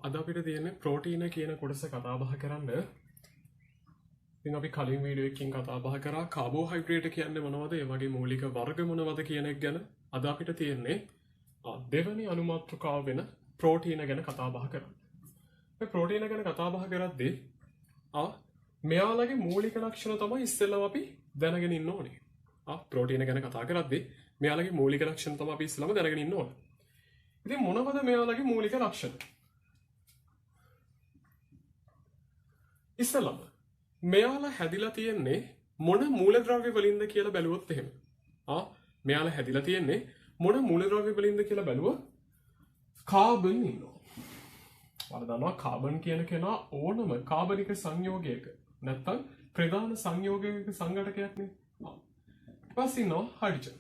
අද අපිට තියෙන්නේ ප්‍රෝටීන කියන කොටස කතා බහ කරන්න. ඉතින් අපි කලින් වීඩියෝ එකකින් කතා බහ කරා කාබෝහයිඩ්‍රේට් කියන්නේ මොනවද, ඒ වගේ මූලික වර්ග මොනවද කියන එක ගැන. අද අපිට තියෙන්නේ දෙවැනි අනුමාත්‍රකාව වෙන ප්‍රෝටීන ගැන කතා බහ කරන්න. මේ ප්‍රෝටීන ගැන කතා බහ කරද්දී මෙයාලගේ මූලික ලක්ෂණ තමයි ඉස්සෙල්ලාම අපි දැනගෙන ඉන්න ඕනේ. ප්‍රෝටීන ගැන කතා කරද්දී මෙයාලගේ මූලික ලක්ෂණ තමයි අපි ඉස්සෙල්ලාම දැනගෙන ඉන්න ඕනේ. ඉතින් මොනවද මෙයාලගේ මූලික ලක්ෂණ? ඉස්සෙල්ලාම මෙයාලා හැදිලා තියෙන්නේ මොන මූලද්‍රව්‍ය වලින්ද කියලා බැලුවොත් එහෙම. මෙයාලා හැදිලා තියෙන්නේ මොන මූලද්‍රව්‍ය වලින්ද කියලා බැලුවොත් කාබන් ඉන්නවා. ඔයාලා දන්නවා කාබන් කියන කෙනා ඕනම කාබනික සංයෝගයක නැත්තම් ප්‍රධාන සංයෝගයක සංඝටකයක් නේ. ඊපස්සේ ඉන්නවා හයිඩ්‍රජන්.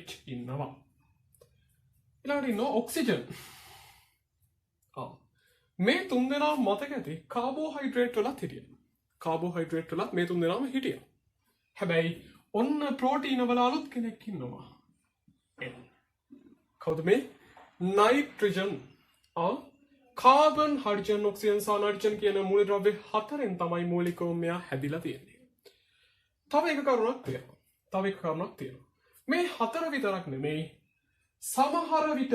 H ඉන්නවා. ඊළඟට ඉන්නවා ඔක්සිජන්. මේ තුන් දෙනා මතක ඇති කාබෝහයිඩ්‍රේට් වලත් හිටියා. කාබෝහයිඩ්‍රේට් වලත් මේ තුන් දෙනාම හිටියා. හැබැයි ඔන්න ප්‍රෝටීන වල අලුත් කෙනෙක් ඉන්නවා. කවුද මේ? නයිට්‍රජන්. කාබන්, හයිඩ්‍රජන්, ඔක්සිජන් සහ නයිට්‍රජන් කියන මූලද්‍රව්‍ය හතරෙන් තමයි මූලිකව මෙයා හැදිලා තියෙන්නේ. තව එක කරුණක් තියෙනවා. මේ හතර විතරක් නෙමෙයි, සමහර විට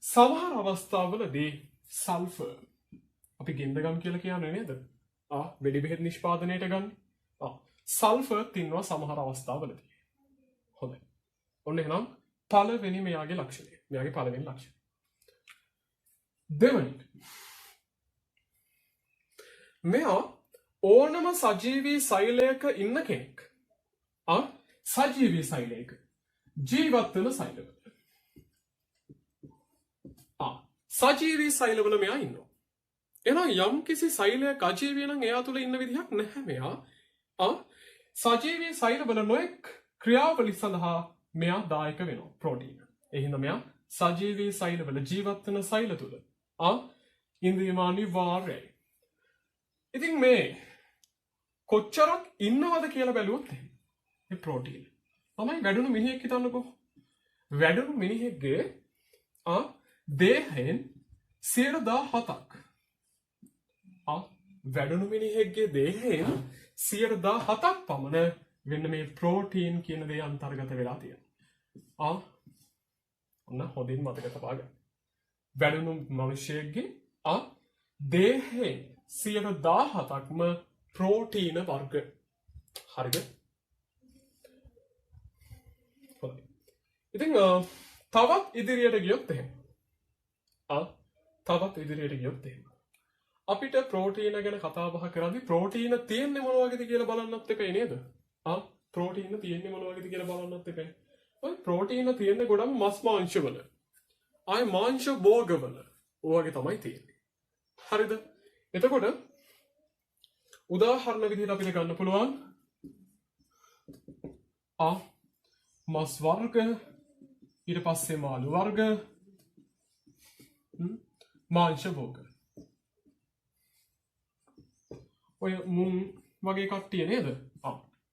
සමහර අවස්ථාවලදී සල්ෆර් අපි ගෙන්දගම් කියලා කියන්නේ නේද? වෙඩි බෙහෙත් නිෂ්පාදනයට ගන්න. සල්ෆර් තින්නවා සමහර අවස්ථාවලදී. හොඳයි. ඔන්න එහෙනම් පළවෙනි මෙයාගේ ලක්ෂණය. මෙයාගේ පළවෙනි ලක්ෂණය. දෙවෙනි. මෙයා ඕනම සජීවී සෛලයක ඉන්න කෙනෙක්. සජීවී සෛලයක ජීවත් වෙන සෛලවල. සජීවී සෛලවල මෙයා ඉන්නවා. එහෙනම් යම් කිසි සෛලයක අජීවී නම් එයා තුල ඉන්න විදිහක් නැහැ මෙයා. සජීවී සෛලවල නොඑක් ක්‍රියාවලි සඳහා මෙයා දායක වෙනවා ප්‍රෝටීන. ඒ හින්දා මෙයා සජීවී සෛලවල ජීවත් වෙන සෛල තුල ඉන්ද්‍රියම අනිවාර්යයි. ඉතින් මේ කොච්චරක් ඉන්නවද කියලා බැලුවොත් මේ ප්‍රෝටීන තමයි වැඩුණු මිනිහෙක් හිතන්නකෝ. වැඩුණු මිනිහෙක්ගේ දේහයෙන් 17ක් වැඩුණු මිනිහෙක්ගේ දේහයෙන් 17ක් පමණ වෙන්න මේ ප්‍රෝටීන් කියන දේ අන්තර්ගත වෙලා තියෙනවා. ඔන්න හොඳින් මතක තබා ගන්න. වැඩුණු මිනිහෙක්ගේ දේහයෙන් 17ක්ම ප්‍රෝටීන වර්ග. හරිද? හොඳයි. ඉතින් තවත් ඉදිරියට ගියොත් එහෙම. අපිට ප්‍රෝටීන ගැන කතා බහ කරද්දී ප්‍රෝටීන තියෙන්නේ මොන වගේද කියලා බලන්නත් එපේ නේද? ප්‍රෝටීන තියෙන්නේ මොන වගේද කියලා බලන්නත් එපේ. ඔය ප්‍රෝටීන තියෙන්නේ ගොඩක් මස් මාංශවල. මාංශ භෝගවල. ඔයගේ තමයි තියෙන්නේ. හරිද? එතකොට උදාහරණ විදිහට අපිට ගන්න පුළුවන් මස් වර්ග, ඊට පස්සේ මාළු වර්ග, මාංශ භෝග. ඔය මුං වගේ කට්ටිය නේද?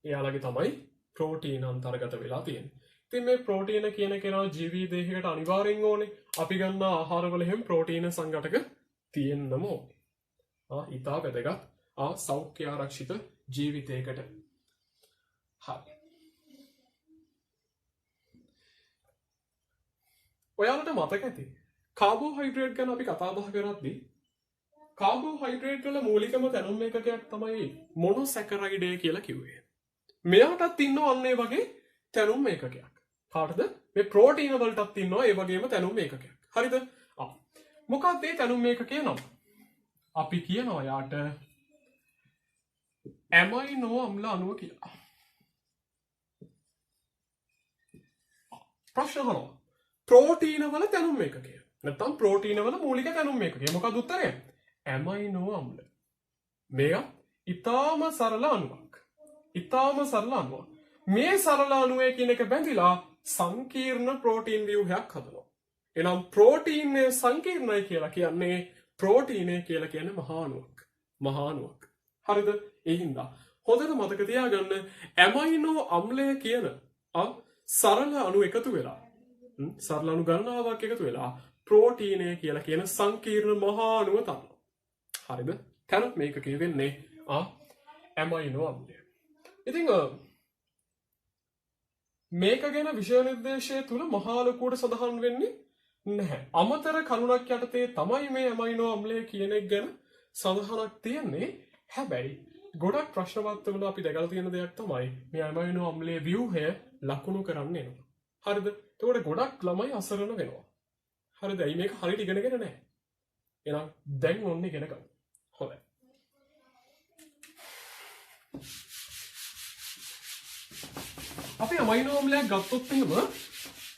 එයාලගේ තමයි ප්‍රෝටීන අන්තර්ගත වෙලා තියෙන්නේ. ඉතින් මේ ප්‍රෝටීන කියන කෙනා ජීවී දේහයකට අනිවාර්යෙන් ඕනේ. අපි ගන්න ආහාරවල හැම ප්‍රෝටීන සංඝටක තියෙන්නම ඕනේ. ඊටා වැදගත් සෞඛ්‍ය ආරක්ෂිත ජීවිතයකට. හරි. ඔයාලට මතක ඇති කාබෝහයිඩ්‍රේට් ගැන අපි කතා බහ කරද්දී කාබෝහයිඩ්‍රේට් වල මූලිකම දැනුම් එකකයක් තමයි මොනොසැකරයිඩ් කියලා කිව්වේ. මෙයාටත් ඉන්නවා අන්න ඒ වගේ දැනුම් එකකයක්. කාටද? මේ ප්‍රෝටීන වලටත් ඉන්නවා ඒ වගේම දැනුම් එකකයක්. හරිද? මොකක්ද ඒ දැනුම් එකකේ නම? අපි කියනවා යාට ඇමයිනෝ අම්ල අණුව කියලා. ප්‍රශ්න අහනවා. ප්‍රෝටීන වල දැනුම් එකකය. නැත්නම් ප්‍රෝටීන වල මූලික දැනුම් එකකය. මොකක්ද උත්තරය? ඇමයිනෝ අම්ල. මේක ඊටාම සරල අණුවක්. මේ සරල අණුවේ කියන එක බැඳිලා සංකීර්ණ ප්‍රෝටීන් ව්‍යුහයක් හදනවා. එනම් ප්‍රෝටීනය සංකීර්ණයි කියලා කියන්නේ ප්‍රෝටීනය කියලා කියන්නේ මහා අණුවක්. හරිද? ඒ හින්දා හොඳට මතක තියාගන්න ඇමයිනෝ අම්ලය කියන සරල අණු එකතු වෙලා සරල අණු ගණනාවක් එකතු වෙලා ප්‍රෝටීනය කියලා කියන සංකීර්ණ මහා අණුව තමයි. හරිද? තන මේක කියවෙන්නේ ඇමයිනෝ අම්ලය. ඉතින් මේක ගැන විෂය නිර්දේශය තුල මහා ලොකුවට සඳහන් වෙන්නේ නැහැ. අමතර කරුණක් යටතේ තමයි මේ ඇමයිනෝ අම්ලය කියන එක ගැන සඳහනක් තියෙන්නේ. හැබැයි ගොඩක් ප්‍රශ්න පත්‍රවල අපි දැකලා තියෙන දෙයක් තමයි මේ ඇමයිනෝ අම්ලයේ ව්‍යුහය ලකුණු කරන්න එනවා. හරිද? එතකොට ගොඩක් ළමයි අසරණ වෙනවා. හරිද? ඇයි මේක හරියට ඉගෙනගෙන නැහැ. එහෙනම් දැන් ඔන්න ඉගෙන ගමු. හොඳයි. අපි ඇමයිනෝ අම්ලයක් ගත්තොත් එහෙම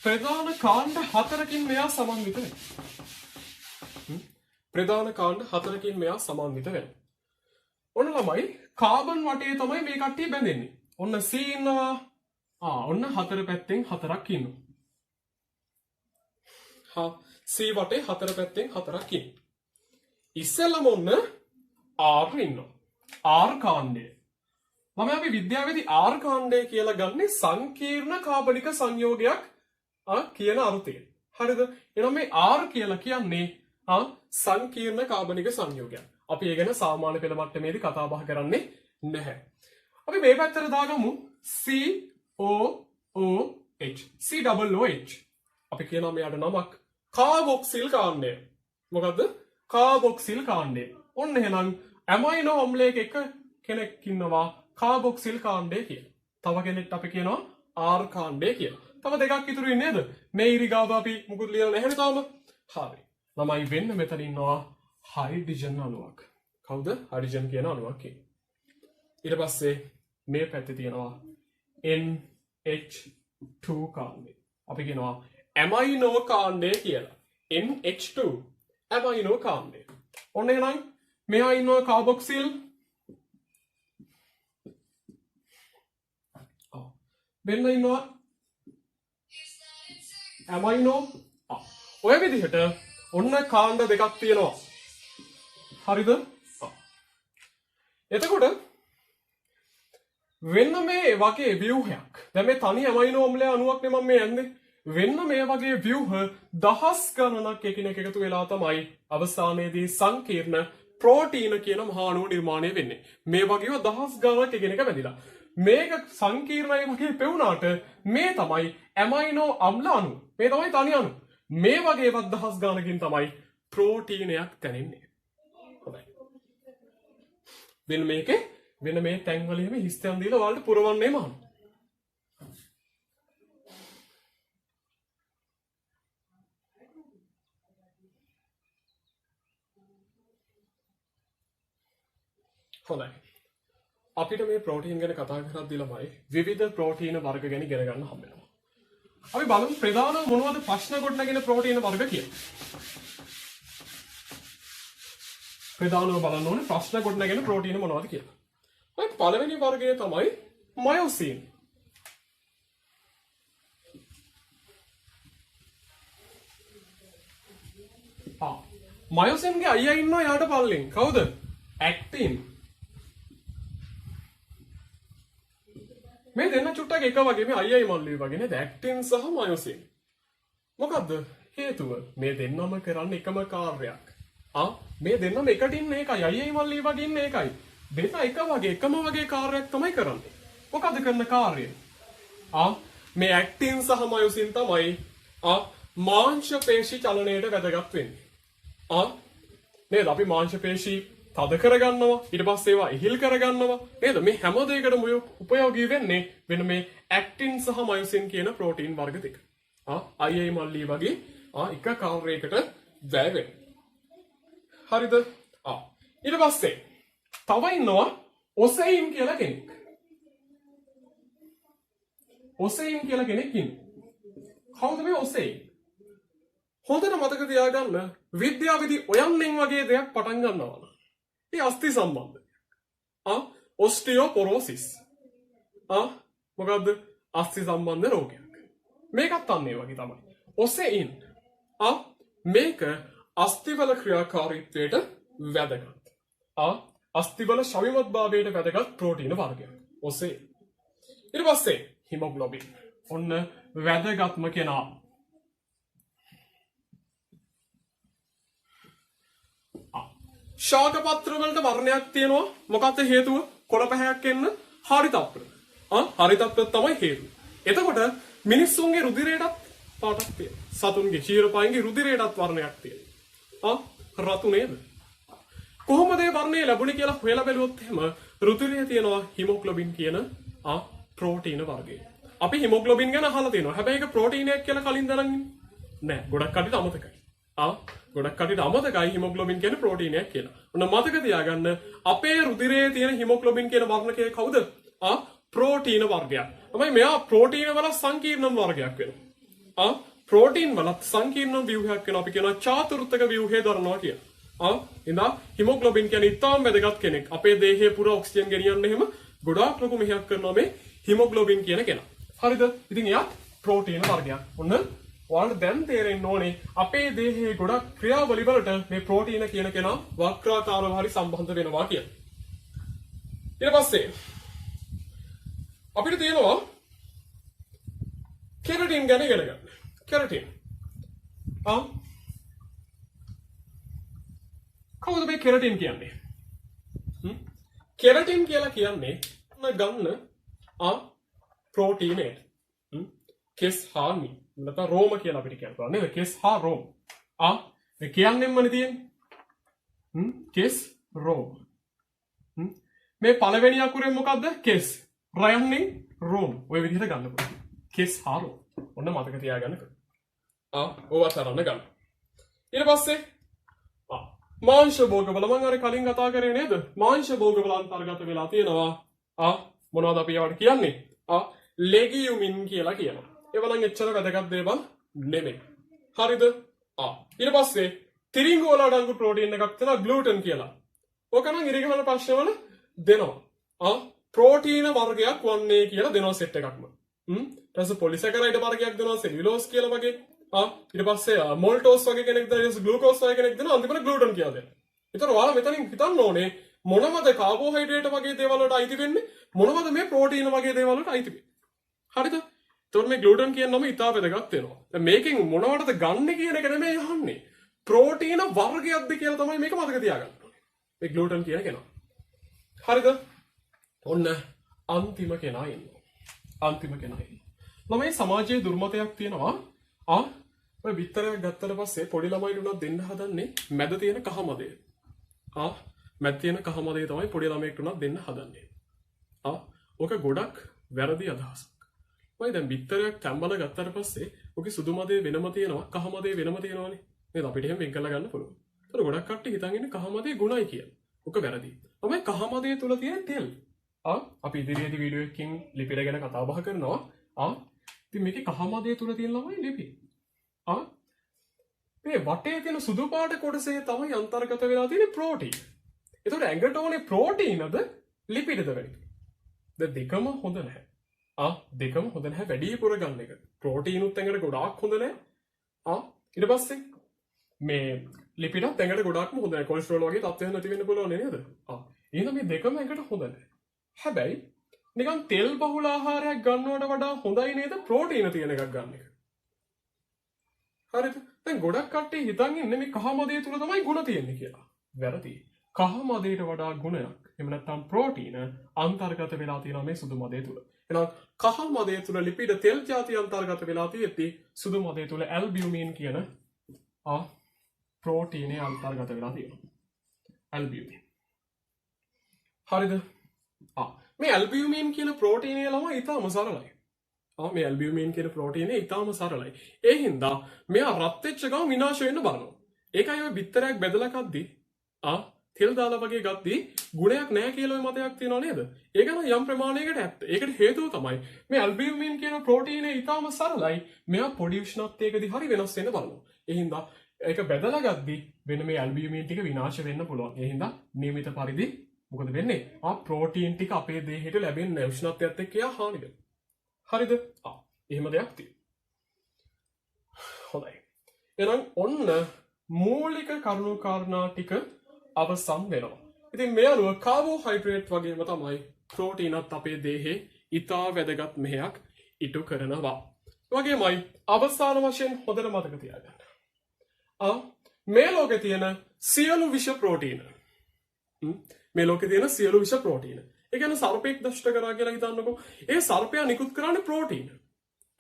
ප්‍රධාන කාණ්ඩ 4කින් මෙයා සමන්විත වෙනවා. ප්‍රධාන කාණ්ඩ 4කින් මෙයා සමන්විත වෙනවා. ඔන්න ළමයි කාබන් වටේ තමයි මේ කට්ටිය බැඳෙන්නේ. ඔන්න C ඉන්නවා. ඔන්න 4 පැත්තෙන් 4ක් ඉන්නවා. C වටේ 4 පැත්තෙන් 4ක් ඉන්නවා. ඉස්සෙල්ලම ඔන්න R ඉන්නවා. R කාණ්ඩය. මම අපි විද්‍යාවේදී R කාණ්ඩය කියලා ගන්නේ සංකීර්ණ කාබනික සංයෝගයක් කියන අර්ථයෙන්. හරිද? එහෙනම් මේ R කියලා කියන්නේ සංකීර්ණ කාබනික සංයෝගයක්. අපි ඒ ගැන සාමාන්‍ය පෙළ මට්ටමේදී කතා බහ කරන්නේ නැහැ. අපි මේ පැත්තට දාගමු COOH. COOH. අපි කියනවා මෙයාට නමක් කාබොක්සිල් කාණ්ඩය. මොකද්ද? කාබොක්සිල් කාණ්ඩය. ඔන්න එහෙනම් ඇමයිනෝ අම්ලයක එක කෙනෙක් ඉන්නවා කාබොක්සිල් කාණ්ඩය කියලා. තව කෙනෙක්ට අපි කියනවා R කාණ්ඩය කියලා. තව දෙකක් ඉතුරු ඉන්නේ නේද? මේ ඉරිගාව අපි මුකුත් ලියලා නැහැනේ තාම. හරි. ළමයි වෙන්න මෙතන ඉන්නවා හයිඩ්‍රජන් අණුවක්. කවුද? හයිඩ්‍රජන් කියන අණුවක් කියන්නේ. ඊට පස්සේ මේ පැත්තේ තියෙනවා NH2 කාණ්ඩය. අපි කියනවා ඇමයිනෝ කාණ්ඩය කියලා. NH2 amino කාණ්ඩය. ඔන්න එහෙනම් මෙහා ඉන්නවා කාබොක්සිල්. වෙන්න ඉන්නවා ඇමයිනෝ. ඔය විදිහට ඔන්න කාණ්ඩ දෙකක් තියෙනවා. හරිද? එතකොට වෙන්න මේ වගේ ව්‍යුහයක්. දැන් මේ තනි ඇමයිනෝ අම්ලයේ අණුවක් නේ මම මේ යන්නේ. වෙන්න මේ වගේ ව්‍යුහ දහස් ගණනක් එකිනෙක එකතු වෙලා තමයි අවසානයේදී සංකීර්ණ ප්‍රෝටීන කියන මහා අණුව නිර්මාණය වෙන්නේ. මේ වගේව දහස් ගණනක් එකිනෙක බැඳිලා. මේක සංකීර්ණයි වගේ පෙවුනාට මේ තමයි ඇමයිනෝ අම්ල අණුව. මේ තමයි තනි අණුව. මේ වගේවත් දහස් ගණනකින් තමයි ප්‍රෝටීනයක් තැනෙන්නේ. හොඳයි. වෙන මේ තැන්වල එහෙම හිස්තැන් දීලා ඔයාලට පුරවන්නේ මම. හොඳයි. අපිට මේ ප්‍රෝටීන් ගැන කතා කරද්දී ළමයි විවිධ ප්‍රෝටීන වර්ග ගැන ඉගෙන ගන්න හම්බ වෙනවා. අපි බලමු ප්‍රධාන මොනවද ප්‍රශ්න ගොඩනගෙන ප්‍රෝටීන වර්ග කියලා. ප්‍රධානව බලන්න ඕනේ ප්‍රශ්න ගොඩනගෙන ප්‍රෝටීන මොනවද කියලා. පළවෙනි වර්ගය තමයි මයොසින්. මයොසින්ගේ අයියා ඉන්නවා යාට පල්ලෙන්. කවුද? ඇක්ටින්. මේ දෙන්න චුට්ටක් එක වගේ මේ අයියයි මල්ලි වගේ නේද? ඇක්ටින් සහ මයොසින්. මොකද්ද හේතුව? මේ දෙන්නම කරන්නේ එකම කාර්යයක්. මේ දෙන්නම එකට ඉන්නේ එකයි. අයියයි මල්ලි වගේ ඉන්නේ එකයි. දෙන්න එක වගේ එකම වගේ කාර්යයක් තමයි කරන්නේ. මොකද්ද කරන කාර්යය? මේ ඇක්ටින් සහ මයොසින් තමයි මාංශ පේශි චලනයට වැදගත් වෙන්නේ. නේද? අපි මාංශ පේශි තද කරගන්නවා, ඊට පස්සේ ඒවා ඉහිල් කරගන්නවා නේද? මේ හැම දෙයකටම උපයෝගී වෙන්නේ වෙන මේ ඇක්ටින් සහ මයොසින් කියන ප්‍රෝටීන් වර්ග දෙක. අයියයි මල්ලි වගේ එක කාර්යයකට වැය වෙනවා. හරිද? ඊට පස්සේ තව ඉන්නවා ඔසෙයින් කියලා කෙනෙක්. ඔසෙයින් කියලා කෙනෙක් ඉන්නවා. කවුද මේ ඔසෙයින්? හොඳට මතක තියාගන්න විද්‍යාවේදී ඔයන්නෙන් වගේ දෙයක් පටන් ගන්නවා. ඒ අස්ථි සම්බන්ධ. ඔස්ටියෝපොරෝසිස්. මොකද්ද? අස්ථි සම්බන්ධ රෝගයක්. මේකත් අන්නේ වගේ තමයි. ඔසෙයින්. මේක අස්ථිවල ක්‍රියාකාරීත්වයට වැදගත්. අස්ථිවල ශවිමත්භාවයට වැදගත් ප්‍රෝටීන වර්ගයක්. ඔසෙයින්. ඊට පස්සේ හිමොග්ලොබින්. ඔන්න වැදගත්ම කෙනා. ශාක පත්‍ර වලට වර්ණයක් තියෙනවා. මොකක්ද හේතුව? කොළ පැහැයක් එන්න හරිතත්ව. හරිතත්ව තමයි හේතුව. එතකොට මිනිස්සුන්ගේ රුධිරයටත් පාටක් තියෙනවා. සතුන්ගේ ක්ෂීරපයින්ගේ රුධිරයටත් වර්ණයක් තියෙනවා. රතු නේද? කොහොමද මේ වර්ණය ලැබුණේ කියලා හොයලා බැලුවොත් එහෙම රුධිරයේ තියෙනවා හිමොග්ලොබින් කියන ප්‍රෝටීන වර්ගය. අපි හිමොග්ලොබින් ගැන අහලා තියෙනවා. හැබැයි ඒක ප්‍රෝටීනයක් කියලා කලින් දැනන් නෑ. ගොඩක් කටිට අමතකයි. ගොඩක් කටිට අමතකයි හිමොග්ලොබින් කියන්නේ ප්‍රෝටීනයක් කියලා. ඔන්න මතක තියාගන්න අපේ රුධිරයේ තියෙන හිමොග්ලොබින් කියන වර්ණකය කවුද? ප්‍රෝටීන වර්ගයක්. තමයි මෙයා ප්‍රෝටීන වල සංකීර්ණ වර්ගයක් වෙනවා. ප්‍රෝටීන් වල සංකීර්ණ ව්‍යුහයක් වෙනවා. අපි කියනවා චාතුර්ථක ව්‍යුහය දරනවා කියලා. ඉඳා හිමොග්ලොබින් කියන්නේ ඉතාම වැදගත් කෙනෙක්. අපේ දේහයේ පුරා ඔක්සිජන් ගෙනියන්න එහෙම ගොඩාක් ලොකු මෙහෙයක් කරනවා මේ හිමොග්ලොබින් කියන කෙනා. හරිද? ඉතින් එයා ප්‍රෝටීන වර්ගයක්. ඔන්න ඔයාලට දැන් තේරෙන්න ඕනේ අපේ දේහයේ ගොඩක් ක්‍රියාවලි වලට මේ ප්‍රෝටීන කියන කෙනා වක්‍රාකාරව හරි සම්බන්ධ වෙනවා කියලා. ඊට පස්සේ අපිට තියෙනවා කෙරටින් ගැන ඉගෙන ගන්න. කෙරටින්. කවුද මේ කෙරටින් කියන්නේ? කෙරටින් කියලා කියන්නේ ගන්න ප්‍රෝටීනේට. කෙස් හා මී. නැත්නම් රෝම කියලා අපිට කියනවා නේද? කෙස් හා රෝම. ඒ කියන්නේමනේ තියෙන්නේ. කෙස් රෝම. මේ පළවෙනි අකුරෙන් මොකද්ද? කෙස්. රයන්නේ රෝම. ඔය විදිහට ගන්න පුළුවන්. කෙස් හා රෝම. ඔන්න මතක තියාගන්න. ඕවා තරන්න ගන්න. ඊට පස්සේ මාංශ භෝගවල මම අර කලින් කතා කරේ නේද? මාංශ භෝගවල අන්තර්ගත වෙලා තියෙනවා. මොනවද අපි ඒවට කියන්නේ? ලෙගියුමින් කියලා කියනවා. ඒවා නම් එච්චර වැදගත් දේවල් නෙමෙයි. හරිද? ඊට පස්සේ තිරිඟු වල අඩංගු ප්‍රෝටීන් එකක් තියෙනවා ග්ලූටන් කියලා. ඕක නම් ඉරිගමන ප්‍රශ්නවල දෙනවා. ප්‍රෝටීන වර්ගයක් වන්නේ කියලා දෙනවා සෙට් එකක්ම. ඊට පස්සේ පොලිසැකරයිඩ් වර්ගයක් දෙනවා සෙලියුලෝස් කියලා වගේ. ඊට පස්සේ මොල්ටෝස් වගේ කෙනෙක් දෙනවා ග්ලූකෝස් වගේ කෙනෙක් දෙනවා අන්තිමට ග්ලූටන් කියලා දෙනවා. ඒතර ඔයාලා මෙතනින් හිතන්න ඕනේ මොනවද කාබෝහයිඩ්‍රේට් වගේ දේවල් වලට අයිති වෙන්නේ? මොනවද මේ ප්‍රෝටීන වගේ දේවල් වලට අයිති වෙන්නේ? හරිද? එතකොට මේ ග්ලූටන් කියන නම ඉතාල වැදගත් වෙනවා. දැන් මේකෙන් මොනවටද ගන්න කියන එක නෙමෙයි අහන්නේ. ප්‍රෝටීන වර්ගයක්ද කියලා තමයි මේක මතක තියාගන්න ඕනේ. මේ ග්ලූටන් කියන කෙනා. හරිද? ඔන්න අන්තිම කෙනා ඉන්නවා. අන්තිම කෙනා ඉන්නවා. ළමයි සමාජයේ දුර්මතයක් තියෙනවා. ඔය විතරයක් ගත්තට පස්සේ පොඩි ළමයිට උනත් දෙන්න හදන්නේ මැද තියෙන කහමදේ. මැද තියෙන කහමදේ තමයි පොඩි ළමයෙක්ට උනත් දෙන්න හදන්නේ. ඕක ගොඩක් වැරදි අදහසක්. මම දැන් විතරයක් තැම්බල ගත්තට පස්සේ ඔකේ සුදු මදේ වෙනම තියෙනවා කහ මදේ වෙනම තියෙනවානේ. නේද? අපිට එහෙම වෙන් කරලා ගන්න පුළුවන්. ඒතර ගොඩක් කට්ටිය හිතන් ඉන්නේ කහ මදේ ගුණයි කියලා. ඔක වැරදි. තමයි කහ මදේ තුල තියෙන තෙල්. අපි ඉදිරියේදී වීඩියෝ එකකින් ලිපිඩ ගැන කතා බහ කරනවා. ඉතින් මේකේ කහ මදේ තුල තියෙන ළමයි ලිපි. මේ වටේ තියෙන සුදු පාට කොටසේ තමයි අන්තර්ගත වෙලා තියෙන ප්‍රෝටීන්. ඒතකොට ඇඟට ඕනේ ප්‍රෝටීනද ලිපිඩද වෙන්නේ? දෙකම හොඳ නැහැ. දෙකම හොඳ නැහැ වැඩිපුර ගන්න එක. ප්‍රෝටීනුත් ඇඟට ගොඩාක් හොඳ නැහැ. ඊට පස්සේ මේ ලිපිඩත් ඇඟට ගොඩාක්ම හොඳ නැහැ. කොලෙස්ටරෝල් වගේ තත්ත්වයන් නැති වෙන්න පුළුවන් නේද? එහෙනම් මේ දෙකම ඇඟට හොඳ නැහැ. හැබැයි නිකන් තෙල් බහුල ආහාරයක් ගන්නවට වඩා හොඳයි නේද ප්‍රෝටීන තියෙන එකක් ගන්න එක. හරිද? දැන් ගොඩක් කට්ටිය හිතන් ඉන්නේ මේ කහ මදේ තුල තමයි ගුණ තියෙන්නේ කියලා. වැරදි. කහ මදේට වඩා ගුණයක් එහෙම නැත්නම් ප්‍රෝටීන අන්තර්ගත වෙලා තියෙනවා මේ සුදු මදේ තුල. එහෙනම් කහ මදේ තුල ලිපිඩ තෙල් ಜಾති අන්තර්ගත වෙලා තියෙද්දි සුදු මදේ තුල ඇල්බියුමින් කියන ප්‍රෝටීනේ අන්තර්ගත වෙලා තියෙනවා. ඇල්බියුමින්. හරිද? මේ ඇල්බියුමින් කියන ප්‍රෝටීනේ ළමයි ඉතාම සරලයි. මේ ඇල්බියුමින් කියන ප්‍රෝටීනේ ඉතාම සරලයි. ඒ හින්දා මෙයා රත් වෙච්ච ගමන් විනාශ වෙන්න බලනවා. ඒකයි ඔය බිත්තරයක් බෙදලා කද්දී තෙල් දාලා වගේ ගද්දී ගුණයක් නැහැ කියලා ඔය මතයක් තියෙනව නේද? ඒක නම් යම් ප්‍රමාණයකට ඇත්ත. ඒකට හේතුව තමයි මේ ඇල්බියුමින් කියන ප්‍රෝටීනේ ඊටාම සරලයි. මෙයා පොඩි උෂ්ණත්වයකදී හරි වෙනස් වෙන්න බලනවා. ඒ හින්දා ඒක බෙදලා ගද්දී වෙන මේ ඇල්බියුමින් ටික විනාශ වෙන්න පුළුවන්. ඒ හින්දා නියමිත පරිදි මොකද වෙන්නේ? ප්‍රෝටීන් ටික අපේ දේහයට ලැබෙන්නේ උෂ්ණත්වයත් එක්ක යා හානි වෙනවා. හරිද? එහෙම දෙයක් තියෙනවා. හොඳයි. එහෙනම් ඔන්න මූලික කරුණු කාරණා ටික අවසන් වෙනවා. ඉතින් මේ අනුව කාබෝහයිඩ්‍රේට් වගේම තමයි ප්‍රෝටීනත් අපේ දේහේ ඉතා වැදගත් මෙහෙයක් ඉටු කරනවා. වගේමයි අවසාන වශයෙන් හොඳට මතක තියාගන්න. මේ ලෝකේ තියෙන සියලු විෂ ප්‍රෝටීන මේ ලෝකේ තියෙන සියලු විෂ ප්‍රෝටීන. ඒ කියන්නේ සර්පෙක් දෂ්ට කරා කියලා හිතන්නකෝ. ඒ සර්පයා නිකුත් කරන්නේ ප්‍රෝටීන.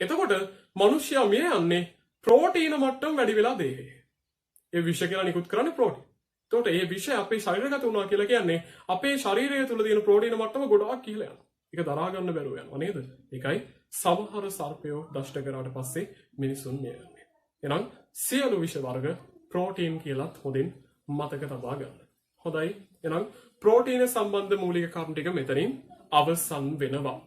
එතකොට මිනිස්සයා මිය යන්නේ ප්‍රෝටීන මට්ටම වැඩි වෙලා දේහේ. ඒ විෂ කියලා නිකුත් කරන්නේ ප්‍රෝටීන. එතකොට ඒ විෂ අපේ ශරීරගත වුණා කියලා කියන්නේ අපේ ශරීරය තුල තියෙන ප්‍රෝටීන මට්ටම ගොඩාක් ඉහළ යනවා. ඒක දරා ගන්න බැරුව යනවා නේද? ඒකයි සමහර සර්පයෝ දෂ්ට කරාට පස්සේ මිනිසුන් මිය යන්නේ. එහෙනම් සියලු විෂ වර්ග ප්‍රෝටීන් කියලාත් හොඳින් මතක තබා ගන්න. හොඳයි. එහෙනම් ප්‍රෝටීන සම්බන්ධ මූලික කරුණු ටික මෙතනින් අවසන් වෙනවා.